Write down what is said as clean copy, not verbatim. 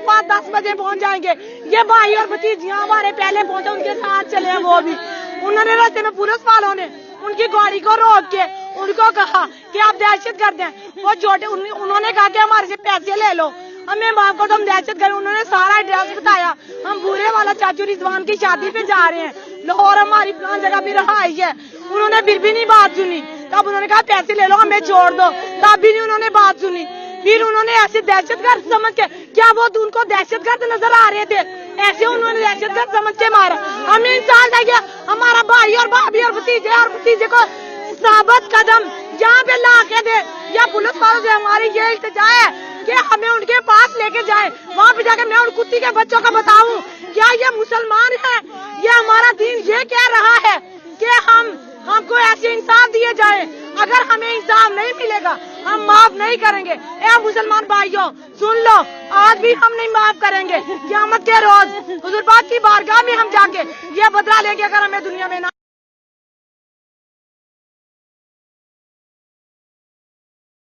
पास 10 बजे पहुंच जाएंगे। ये भाई और भतीजियां हमारे पहले पहुंचे, उनके साथ चले हैं वो भी। उन्होंने रास्ते में पुलिस वालों ने उनकी गाड़ी को रोक के उनको कहा कि आप दहशत गर्द हैं। वो छोटे उन्होंने कहा कि हमारे से पैसे ले लो, हमें माफ कर दो, हम दहशत गर्द। उन्होंने सारा एड्रेस बताया, हम बूढ़े वाला चाचू रिजवान की शादी पे जा रहे हैं, लाहौर हमारी प्लान जगह भी रहाई है। उन्होंने फिर भी नहीं बात सुनी। तब उन्होंने कहा पैसे ले लो, हमें छोड़ दो, तब भी नहीं उन्होंने बात सुनी। फिर उन्होंने ऐसे दहशतगर्द समझ के, क्या वो उनको दहशतगर्द नजर आ रहे थे, ऐसे उन्होंने दहशतगर्द समझ के मारा। हमें इंसान चाहिए, हमारा भाई और भाभी और भतीजे को साबित कदम जहाँ पे ला के दे, या पुलिस वालों से हमारी ये इल्तिजा है कि हमें उनके पास लेके जाए, वहाँ पे जाके मैं उन कुत्ती के बच्चों को बताऊं क्या ये मुसलमान है, ये हमारा दीन ये कह रहा है कि हमको ऐसे इंसाफ दिए जाए। अगर हमें इंसाफ नहीं मिलेगा हम माफ नहीं करेंगे। ए मुसलमान भाइयों सुन लो, आज भी हम नहीं माफ करेंगे। क़यामत के रोज हुजूर पाक की बारगाह में हम जाके ये बदला लेंगे अगर हमें दुनिया में ना